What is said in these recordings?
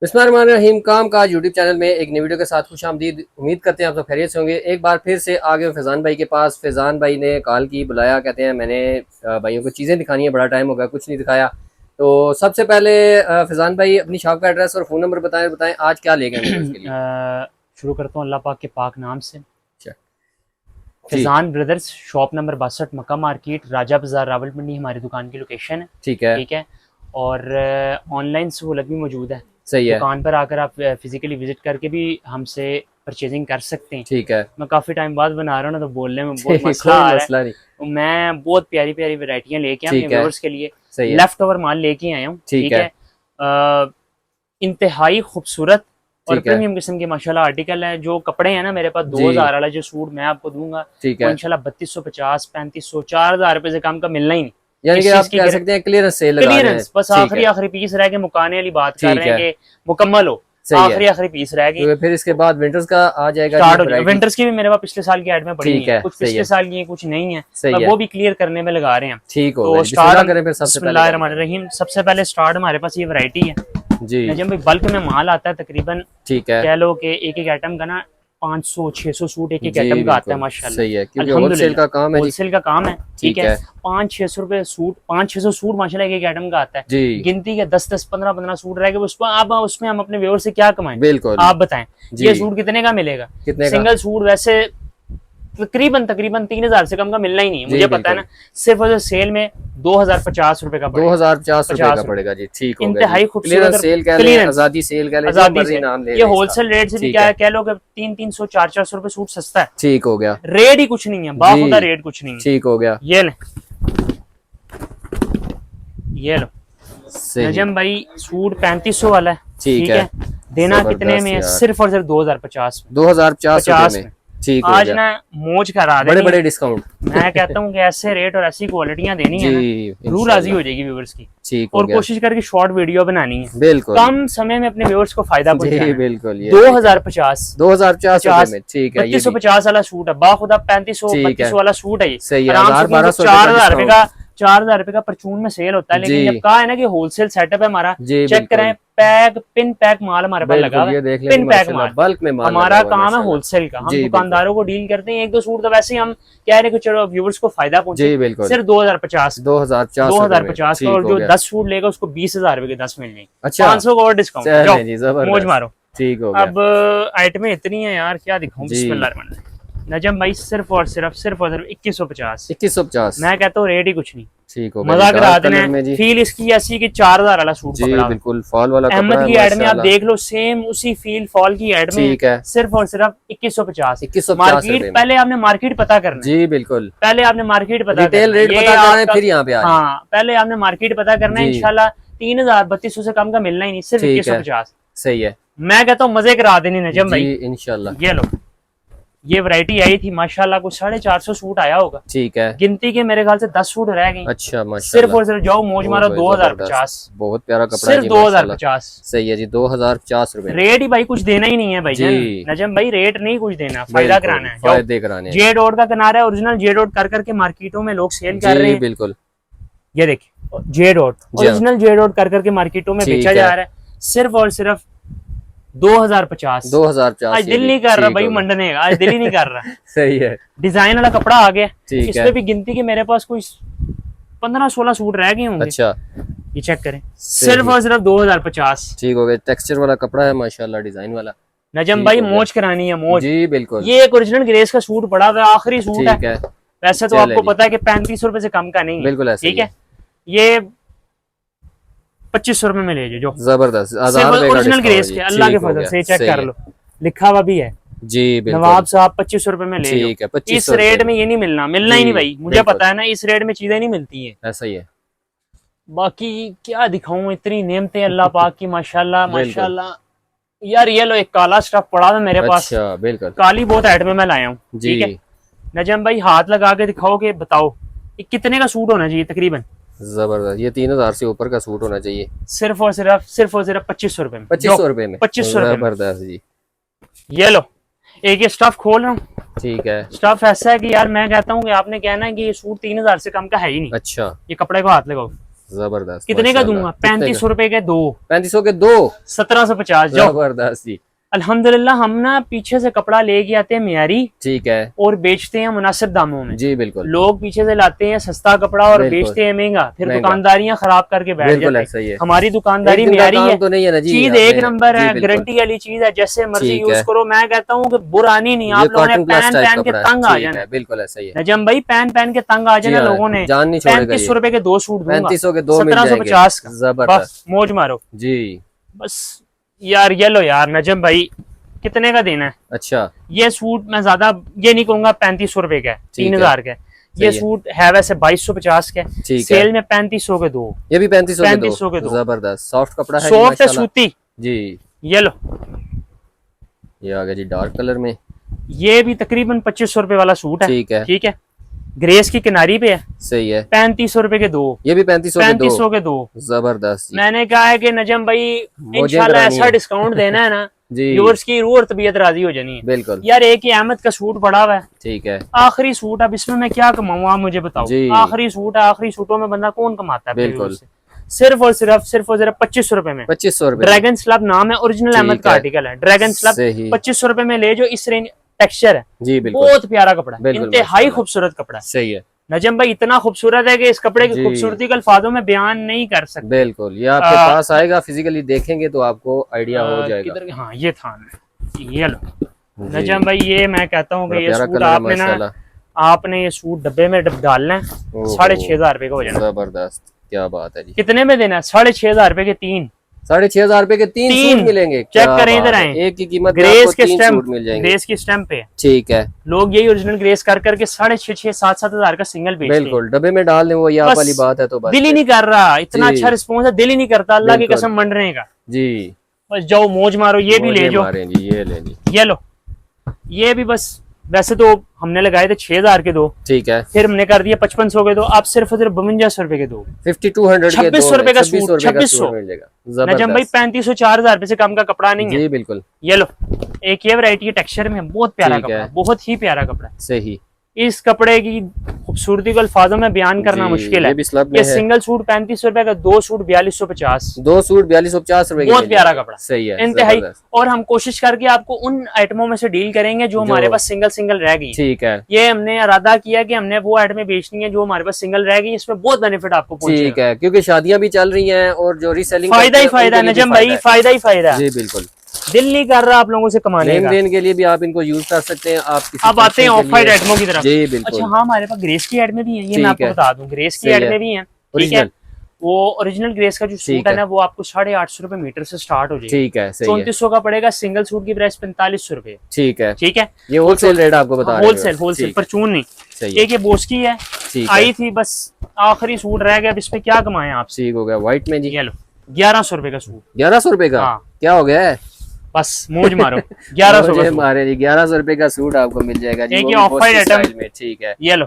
बिस्मिल्लाहिर्रहमानिर्रहीम। काम काज YouTube channel में एक नई वीडियो के साथ खुशामदीद। उम्मीद करते हैं आप सब खैरियत से होंगे। एक बार फिर से आ गए फैज़ान भाई के पास। फैज़ान भाई ने कॉल की, बुलाया, कहते हैं मैंने भाइयों को चीज़ें दिखानी है, बड़ा टाइम हो गया कुछ नहीं दिखाया। तो सबसे पहले फैज़ान भाई अपनी शॉप का एड्रेस और फ़ोन नंबर बताएं आज क्या ले गए उसके लिए। शुरू करता हूँ अल्लाह पाक के पाक नाम से। अच्छा जी, फैज़ान ब्रदर्स, शॉप नंबर 62, मक्का मार्केट, राजा बाजार, रावलपिंडी हमारी दुकान की लोकेशन है। ठीक है, ठीक है। और ऑनलाइन सहूलत भी मौजूद है। सही है, दुकान पर आकर आप फिजिकली विजिट करके भी हमसे परचेजिंग कर सकते हैं। ठीक है। मैं काफ़ी टाइम बाद बना रहा हूँ ना, तो बोलने में बहुत कोई मसला आ रहा मसला नहीं, है। मैं बहुत प्यारी प्यारी वैरायटियाँ लेके आया अपने ठीक है, व्यूअर्स के लिए। सही है, लेफ्ट ओवर माल लेके आया हूँ। ठीक ठीक है, है। इंतहाई खूबसूरत और ठीक है, प्रीमियम किस्म के माशाल्लाह आर्टिकल है। जो कपड़े हैं ना मेरे पास, जी, 2000 वाला जो सूट मैं आपको दूंगा ठीक वो है। इंशाल्लाह 3250, 3500, 4000 रुपए से कम का मिलना ही नहीं। यानी कि इस आप चीज की कह सकते हैं क्लियरेंस सेल लगा रहे हैं। क्लियरेंस, बस ठीक आखिरी है, आखिरी पीस रह के मुकाने वाली बात कर ठीक रहे हैं है, कि मुकम्मल हो। सही है। आखिरी आखिरी पीस रह गई तो फिर इसके तो बाद विंटर्स का आ जाएगा जी स्टार्ट हो जाएगा। वैरायटी। विंटर्स की भी मेरे पास पिछले साल की ऐड में पड़ी ठीक है, है, कुछ सही पिछले है, साल की है, कुछ नहीं है। सही मैं है, वो भी क्लियर करने में लगा रहे हैं। ठीक हो गया तो जी। बिस्मिल्लाह स्टार्ट, करें फिर सबसे पहले क्या दिखाएं। बिस्मिल्लाहिर्रहमानिर्रहीम। सबसे पहले स्टार्ट हमारे पास ये वैरायटी है। जी, नजम भाई, बल्क में माल आता है तकरीबन, ठीक है, कह लो कि एक एक आइटम का ना 500-600 सूट एक एक जी आइटम का आता है बिल्कुल सही है, माशाल्लाह। क्योंकि होलसेल का काम अल्हम्दुलिल्लाह है जी। होलसेल का काम है। ठीक ठीक है। है, 500-600 रुपए सूट, 500-600 सूट माशाल्लाह एक एक आइटम का आता है। जी गिनती के 10-10, 15-15 सूट रह गए, उसको अब उसमें हम अपने व्यूअर से क्या कमाएं? बिल्कुल, आप बताएं। जी। ये सूट कितने का मिलेगा? कितने का? सिंगल सूट वैसे तकरीबन तकरीबन 3000 से कम का मिलना ही नहीं है, जी मुझे पता है ना। बिल्कुल, सिर्फ और सिर्फ सेल में 2050 रुपए का पड़ेगा। 2050 रुपए का 50 रुपए, पड़ेगा जी। ठीक हो गया जी। इंतहाई खूबसूरत क्लियरेंस और सेल कह लें, क्लियरेंस, आजादी सेल कह लें, जो आजादी मर्जी से। नाम ले ये लें इसका। होलसेल रेट से भी ठीक क्या है, है, कह लो कि 300-300, 400-400 रुपए सूट सस्ता है। ठीक हो गया रेट ही कुछ नहीं है, बाखुदा जी, रेट कुछ नहीं है। ठीक हो गया, ये ले, ये लो सही, नजम भाई, सूट 3500 वाला है। ठीक ठीक है, है। देना कितने जबरदस्त में है? यार। सिर्फ और सिर्फ 2050 में। 2050 रुपए 50 में, में ठीक हो आज गया। ना मौज करा बड़े देनी है। बड़े डिस्काउंट। मैं कहता हूँ कि ऐसे रेट और ऐसी क्वालिटियां देनी जी, है ना, रूह राजी इंशाल्लाह, हो जाएगी व्यूअर्स की। ठीक हो और गया, कोशिश करके शॉर्ट वीडियो बनानी है, बिल्कुल। कम समय में अपने व्यूअर्स को फायदा जी पहुंचाना है। बिल्कुल, ये देखें 2050, 2050 रुपए 50, में, ठीक है, ये भी 3250 वाला सूट है, बाखुदा 3500 ठीक है, 3200 वाला सूट है। ये सही है। आराम से 1200 रुपए का 4000 रुपए डिस्काउंट। का, 4000 रुपए का परचून में सेल होता है। लेकिन जब जी, कहा है ना कि होलसेल सेटअप है हमारा, जी चेक करें, बिल्कुल, पैक पिन पैक माल हमारे पास लगा बिल्कुल, हुआ है। ये देख लें जी, पिन पैक माशाल्लाह माल बल्क में माल लगा हमारा हुआ है काम है माशाल्लाह। होलसेल का। हम जी बिल्कुल, दुकानदारों को डील करते हैं, एक दो सूट तो वैसे ही हम कह रहे हैं कि चलो व्यूअर्स को फायदा पहुंचे। जी बिल्कुल, सिर्फ 2050, 2050 रुपए में, 2050 का। ठीक और हो जो गया। 10 सूट लेगा उसको 20,000 रुपए के 10 मिल जाएंगे। अच्छा, 500 का और डिस्काउंट। जाओ चलें जी, मौज जबरदस्त, मारो। ठीक हो गया अब आइटमें इतनी है यार, क्या दिखाऊं। जी। बिस्मिल्लाह। नजम भाई, सिर्फ और सिर्फ 2150। 2150, मैं कहता हूँ रेट ही कुछ नहीं, ठीक हो गया जी। मजा करा डार्क देना कलर है। में जी, फील इसकी ऐसी कि 4000 वाला सूट जी पकड़ा हुआ है। बिल्कुल, फॉल वाला कपड़ा अहमद है की एड में आप माशाल्लाह। देख लो, सेम उसी फील फॉल की एड में है। ठीक है, सिर्फ और सिर्फ 2150। 2150 मार्केट, रुपए में, पहले आपने मार्केट पता करना है। जी बिल्कुल। पहले आपने मार्केट पता रिटेल करना है, रेट ये पता करना है, आपका। फिर यहाँ पे आ जाए। हाँ, पहले आपने मार्केट पता करना है। जी, इंशाल्लाह 3000 3200 से कम का मिलना ही नहीं, सिर्फ ठीक है, 2150। सही है मैं कहता हूँ मजे करा देनी नजम जी, भाई। इंशाल्लाह, ये लो, ये वैरायटी आई थी माशाल्लाह, कुछ 450 सूट आया होगा। ठीक है। गिनती के मेरे ख्याल से 10 सूट रह गई। अच्छा सिर्फ माशाल्लाह, और सिर्फ जाओ मौज मारो। ओहो, 2050, जबरदस्त, बहुत प्यारा कपड़ा है सिर्फ जी माशाल्लाह। 2050। सही है जी, 2050 रुपए में, रेट ही भाई कुछ देना ही नहीं है भाई जान। जी नजम भाई, रेट नहीं कुछ देना, फायदा बिल्कुल, कराना है। जाओ, फायदे कराने हैं। जे डॉट का किनारा है, ओरिजिनल जे डॉट कर करके मार्केटों में लोग सेल कर रहे जी हैं। बिल्कुल, ये देखिए, जे डॉट जी हाँ, ओरिजिनल जे डॉट कर करके मार्केटों में बेचा ठीक जा है, रहा है। सिर्फ और सिर्फ 2050। 2050 आज ये दिल भी नहीं कर रहा ठीक भाई हो गया। मंडने का, आज दिल ही नहीं कर रहा। सही है, डिजाइन वाला कपड़ा आ गया। ठीक इसमें है, भी गिनती के मेरे पास कोई 15-16 सूट रह गए होंगे। अच्छा, ये चेक करें, सही, सिर्फ और सिर्फ 2050। ठीक हो गया। टेक्सचर वाला कपड़ा है माशाल्लाह, डिजाइन वाला, नजम ठीक भाई, हो गया। मौज करानी है मौज। जी बिल्कुल, ये एक ओरिजिनल ग्रेस का सूट पड़ा हुआ है, आखिरी सूट ठीक है। है, वैसे तो चले आपको जी, पता है कि 3500 रुपए से कम का नहीं है। बिल्कुल ऐसे ही ठीक है। ये 2500 रुपए में ले जो। जबरदस्त, 1000 रुपए का ओरिजिनल डिस्काउंट ग्रेस है के, जी, अल्लाह के ठीक हो फजल गया, से चेक सही कर है लो, लिखा हुआ भी है। जी बिल्कुल, नवाब साहब 2500 रुपए में ले लो। ठीक है, इस 2500 रेट रुपए में ये नहीं मिलना, मिलना ही जी नहीं भाई, मुझे बिल्कुल, पता है ना, इस रेट में चीजें नहीं मिलती है। ऐसा ही है, बाकी क्या दिखाऊं, इतनी नेमतें अल्लाह पाक की माशाल्लाह बिल्कुल, माशाल्लाह। यार ये लो, एक काला स्टफ पड़ा था मेरे पास, अच्छा बिल्कुल, काली बहुत ऐड में मैं लाया हूँ। जी ठीक है। नजम भाई, हाथ लगा के दिखाओ कि बताओ ये कितने का सूट होना चाहिए तकरीबन। जबरदस्त, ये 3000 से ऊपर का सूट होना चाहिए। सिर्फ और सिर्फ 2500 रुपए में। 2500 रुपए में, 2500 रुपए में। जबरदस्त जी, ये लो, एक ये स्टफ खोल रहा हूँ। ठीक है, स्टफ ऐसा है कि यार मैं कहता हूँ कि आपने कहना है कि ये सूट 3000 से कम का है ही नहीं। अच्छा, ये कपड़े को हाथ लगाओ, जबरदस्त। कितने का माशाल्लाह। दूंगा? कितने का? 3500 रुपए के दो। 3500 के दो। 1750 जाओ। जबरदस्त जी। अल्हम्दुलिल्लाह हम ना पीछे से कपड़ा लेके आते हैं मियारी ठीक है और बेचते हैं मुनासिब दामों में। जी बिल्कुल लोग पीछे से लाते हैं सस्ता कपड़ा और बिल्कुल। बेचते हैं महंगा, फिर महंगा। दुकानदारियां खराब करके बैठ बिल्कुल जाते ऐसा ही हैं। है। हमारी दुकानदारी एक दिन का मियारी काम है, तो नहीं है ना जी, चीज आपने- एक नंबर जी है, बिल्कुल। गारंटी वाली चीज है, जैसे मर्जी ठीक यूज है। करो। मैं कहता हूँ कि बुरानी नहीं, ये आप लोगों ने कॉटन क्लास पहन टाइप पहन के कपड़ा है। तंग आ ठीक जाना। है बिल्कुल ऐसा ही है नजम भाई पहन पहन के तंग आ जी जाना हाँ, लोगों ने। जान नहीं छोड़ेगा 3500 ये। रुपए के दो सूट दूंगा, 3500 के दो मिल 1750 का। जाएंगे। जबरदस्त बस मौज मारो जी। बस। यार ये लो यार नजम भाई, कितने का देना है? अच्छा ये सूट मैं ज्यादा ये नहीं कहूंगा 3500 रुपए का है, ठीक है। 3000 का है। सही ये है। सूट है वैसे 2250 का है, ठीक सेल है। में 3500 के दो। ये भी 3500 के 3500 के दो। दो। जबरदस्त सॉफ्ट कपड़ा है जी, सॉफ्ट है, माशाल्लाह। सूती। जी ये लो, ये आ गया जी डार्क कलर में। ये भी तकरीबन 2500 रुपए वाला सूट है। ठीक है ठीक है, ग्रेस की किनारी पे है, सही है। 3500 रुपए के दो। ये भी 3500 के दो। 3500 के दो। जबरदस्त जी। मैंने कहा है कि नजम भाई मौजें इंशाल्लाह करानी ऐसा है। डिस्काउंट देना है ना जी व्यूअर्स की रूह और तबीयत राजी हो जानी है। बिल्कुल यार एक ही अहमद का सूट पड़ा हुआ है, ठीक है आखिरी सूट, अब इसमें मैं क्या कमाऊँ आप मुझे बताओ। जी। आखिरी सूट है, आखिरी सूटों में बंदा कौन कमाता है अपने बिल्कुल। व्यूअर्स से? सिर्फ और सिर्फ 2500 रुपए में 2500 रुपए ड्रैगन स्लब नाम है, ओरिजिनल ठीक अहमद का है। आर्टिकल है। ड्रैगन स्लब सही 2500 रुपए में ले जो, इस रेंज टेक्सचर है, जी बिल्कुल बहुत प्यारा कपड़ा है, बिल्कुल, इंतहाई माशाल्लाह। खूबसूरत कपड़ा है। सही है नजम भाई इतना खूबसूरत है कि इस कपड़े की जी। खूबसूरती को अल्फाजों में बयान नहीं कर सकते। बिल्कुल ये आपके पास आएगा, फिजिकली देखेंगे तो आपको आइडिया हो जाएगा। किधर, हाँ ये था, ये लो जी। नजम भाई, ये मैं कहता हूँ बड़ा कि ये प्यारा सूट कलर है आपने ना, माशाल्लाह। आपने ये सूट डब्बे में डालना है, ओहो। 6500 रुपए का हो जाना। जबरदस्त क्या बात है जी। कितने में देना है? 6500 रुपए के तीन। 6500 रुपए के तीन सूट मिलेंगे। चेक क्या करें, बात इधर है। आए, एक की कीमत में ग्रेस आपको के 3 स्टैम्प, सूट मिल जाएंगे। ग्रेस की स्टैम्प पे है। ठीक है लोग यही ओरिजिनल ग्रेस कर करके 6500-7,000 का सिंगल बेचते हैं। बिल्कुल डब्बे में डाल दें, वो ये आप बस वाली बात है तो बस दिल ही नहीं कर रहा, इतना जी। अच्छा रिस्पॉन्स है, दिल ही नहीं करता अल्लाह की बिल्कुल। कसम मंडने का। जी बस जाओ मौज मारो, ये भी ले मौजें जाओ, मारें जी, ये ले ली। ये लो। ये भी बस, वैसे तो हमने लगाए थे 6000 के दो, ठीक है फिर हमने कर दिया 5500 के दो, आप सिर्फ 5200 रुपए के दो। 5200 के दो 2600 रुपए का 2600 सूट, रुपए का 2600 सूट मिल जाएगा। नजम भाई जबरदस्त 3500-4000 रुपए से कम का कपड़ा नहीं है। जी बिल्कुल ये लो, एक ये वैरायटी है टेक्सचर में, बहुत प्यारा ठीक कपड़ा, है। बहुत ही प्यारा कपड़ा है। सही इस कपड़े की खूबसूरती को अल्फाजों में बयान करना जी, मुश्किल है। ये भी स्लब में ये है। सिंगल सूट 3500 रुपए का, दो सूट 4250। दो सूट 4250 रुपए के बहुत मिल प्यारा जाएंगे। कपड़ा, सही है इंतहाई। जबरदस्त। और हम कोशिश करके आपको उन आइटमों में से डील करेंगे जो हमारे पास सिंगल सिंगल रह गई। ठीक है ये हमने इरादा किया कि हमने वो आइटमें बेचनी है जो हमारे पास सिंगल रह गई, इसमें बहुत बेनिफिट आपको ठीक पहुंचेगा। है क्योंकि शादियां भी चल रही हैं और जो रीसेलिंग फायदा ही फायदा नजम भाई, फायदा ही फायदा। जी बिल्कुल। दिल नहीं कर रहा आप लोगों से कमाने लेन का। देन के लिए भी आप इनको यूज कर सकते हैं। आप किसी अब आते हैं function ऑफ के वाइट लिए- आइटमों की तरफ। जी बिल्कुल। अच्छा हाँ, हमारे पास ग्रेस की एड में भी है, ये ठीक मैं आपको है। बता दूं, ग्रेस की सही एड है। में भी है। ठीक ओरिजिनल है, वो ओरिजिनल ग्रेस का जो सूट ठीक है है। ना, वो आपको 850 रुपए मीटर से स्टार्ट हो जाएगा। ठीक है सही है 3400 का पड़ेगा। सिंगल सूट की प्राइस 4500 रुपए। ठीक है। ठीक है, ये होलसेल रेट आपको बता रहे हैं। होलसेल होलसेल, ठीक है, परचून नहीं। सही है एक ये बोस की है, ठीक आई है थी, बस आखिरी सूट रह गया, अब इस पे क्या कमाए आप। ठीक हो गया व्हाइट में जी। ये लो 1100 रुपए का सूट, 1100 रुपए का हाँ। क्या हो गया है? बस मौज मारो। 1100 का सूट। हमारे जी 1100 रुपए का सूट आपको मिल जाएगा जी। एक वो ये भी of white Boski item. Style में। ठीक है ये लो,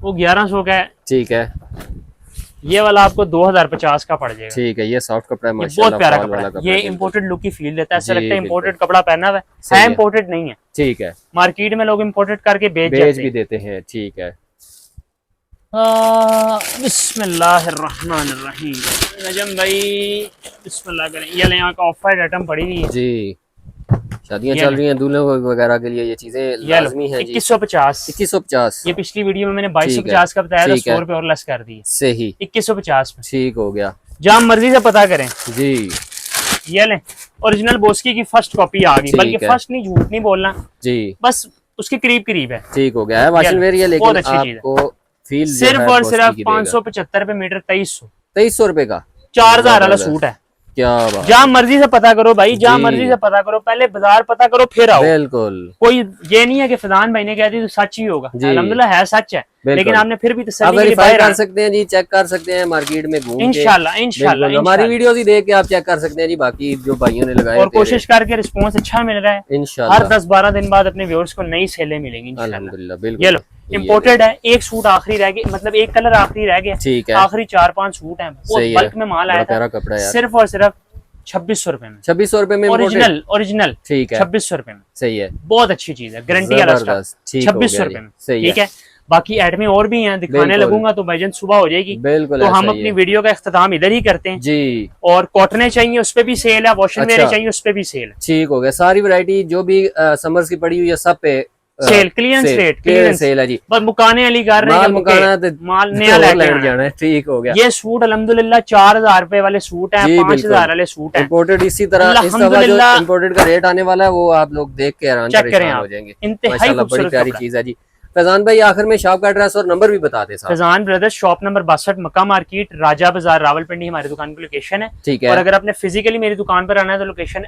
वो 1100 का है। ठीक है ये वाला आपको 2050 का पड़ जाएगा। ठीक है। ये सॉफ्ट कपड़ा है ये माशाल्लाह, बहुत प्यारा फॉल कपड़ा वाला है, कपड़ा ये है, इम्पोर्टेड लुक की फील देता है, ऐसा जी, लगता है बिल्कुल। इम्पोर्टेड कपड़ा पहना हुआ सही है है। इम्पोर्टेड नहीं है। ठीक है मार्केट में लोग इम्पोर्टेड करके बेच बेच जाते भी हैं। देते हैं। ठीक है बिस्मिल्लाहिर्रहमानिर्रहीम। नजम भाई बिस्मिल्लाह करें। ये ले यहाँ का ऑफ वाइट आइटम पड़ी हुई है, जी। शादियां ये चल ले। रही हैं, दूल्हे वगैरह के लिए ये चीजें ये लो लाजमी हैं जी। 2150। 2150 ये पिछली वीडियो में मैंने ठीक है, 2250 का बताया था, ठीक है। 100 रुपए और लेस कर दिए, सही 2150 में। ठीक हो गया जहाँ मर्जी से पता करें। जी। ये ले, ओरिजिनल बोस्की की फर्स्ट कॉपी आ गई, ठीक बल्कि है। फर्स्ट नहीं, झूठ नहीं बोलना, जी बस उसके करीब करीब है। ठीक हो गया है। वाशिंग वेयर ये, बहुत लेकिन अच्छी चीज है। आपको फील सिर्फ और सिर्फ 575 रुपए मीटर, 2300। 2300 रुपए का 4000 वाला जबरदस्त। सूट है। क्या बात। जहाँ मर्जी से पता करो भाई, जहाँ जी। मर्जी से पता करो, पहले बाजार पता करो फिर आओ। बिल्कुल कोई ये नहीं है कि फैजान भाई ने कह दी तो सच ही होगा, जी। अल्हम्दुलिल्लाह है, सच है, बिल्कुल। लेकिन आपने फिर भी आप तसल्ली के लिए वेरीफाई बाहर कर आना। सकते हैं जी, चेक कर सकते हैं मार्केट में घूम के। इंशाल्लाह इंशाल्लाह बिल्कुल, हमारी इंशाल्लाह। वीडियोस ही देख के आप चेक कर सकते हैं जी। बाकी जो भाइयों ने लगाए और कोशिश करके रिस्पॉन्स अच्छा मिल रहा है। हर इंशाल्लाह 10-12 दिन बाद अपने व्यूअर्स को नई सेलें मिलेंगी इंशाल्लाह। अल्हम्दुलिल्लाह ये बिल्कुल। लो, इम्पोर्टेड है, एक सूट आखिरी रह गया, मतलब एक कलर आखिरी रह गया, ठीक है आखिरी 4-5 सूट हैं, वो सही है। बल्क में माल बड़ा आया प्यारा था, कपड़ा है यार। सिर्फ और सिर्फ 2600 रुपए में, 2600 रुपए में ओरिजिनल ओरिजिनल ठीक है 2600 रुपए में। सही है बहुत अच्छी चीज है, गारंटी वाला स्टफ, जबरदस्त। ठीक हो 2600 गया रुपए जी, में। सही ठीक है, बाकी ऐड में और भी हैं, दिखाने बिल्कुल। लगूंगा तो भाईजान सुबह हो जाएगी। बिल्कुल तो ऐसा हम ही अपनी है। वीडियो का इख्तिताम इधर ही करते हैं जी और कॉटने चाहिए उस पे भी सेल है, वॉशिंग अच्छा। मेरे चाहिए उस पे भी सेल है। ठीक हो गया, सारी वैरायटी जो भी समर्स की पड़ी हुई है सब पे sale clearance rate, clearance sale है जी। बस मुकाने वाली कर रहे हैं माल मुकाना है तो माल नया और लेके लेके आना जाना है। ठीक हो गया। ये सूट अल्हम्दुलिल्लाह 4000 रुपए वाले सूट हैं, जी 5000 वाले सूट हैं। इम्पोर्टेड इसी तरह इस दफा जो अल्हम्दुलिल्लाह इम्पोर्टेड का रेट आने वाला है वो आप लोग देख के हैरान चेक करें परेशान आप, हो जाएंगे। इंतहाई माशाल्लाह बड़ी खूबसूरत प्यारी कपड़ा। चीज है जी। फैजान भाई आखिर में शॉप का एड्रेस और नंबर भी बता दे साहब। फैजान ब्रदर्स शॉप नंबर 62 मक्का मार्केट राजा बाजार रावलपिंडी हमारी दुकान की लोकेशन है। ठीक है। और अगर आपने फिजिकली मेरी दुकान पर आना है तो लोकेशन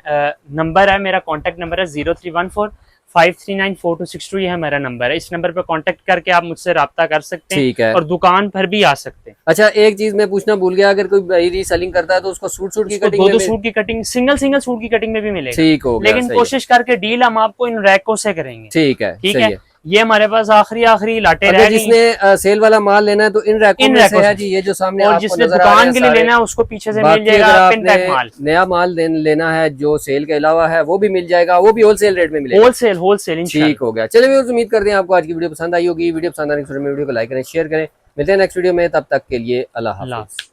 नंबर है, मेरा कॉन्टेक्ट नंबर है 0314539462, ये है मेरा नंबर है। इस नंबर पर कॉन्टेक्ट करके आप मुझसे रब्ता कर सकते हैं ठीक है। और दुकान पर भी आ सकते हैं। अच्छा एक चीज मैं पूछना भूल गया, अगर कोई भाई रीसेलिंग करता है तो उसको सूट की कटिंग दो में सूट की कटिंग, सिंगल सूट की कटिंग में भी मिलेगा। ठीक हो गया, लेकिन सही है। कोशिश करके डील हम आपको इन रैकों से करेंगे। ठीक है, ठीक सही है। ये हमारे पास आखिरी लाटे रह अगर गई। जिसने सेल वाला माल लेना है तो इन रैकों में से है जी, ये जो सामने और आपको जिसने नजर आ रहे दुकान हैं के लिए सारे। लेना है उसको पीछे से मिल बाकी जाएगा अगर पिन पैक माल। आपने नया माल लेना है जो सेल के अलावा है वो भी मिल जाएगा, वो भी होलसेल रेट में मिलेगा। होलसेल ठीक हो गया। चलिए व्यूअर्स, उम्मीद करते हैं आपको आज की वीडियो पसंद आई होगी। वीडियो पसंद आने के वीडियो को लाइक करें, शेयर करें। मिलते हैं नेक्स्ट वीडियो में, तब तक के लिए अल्लाह हाफिज़।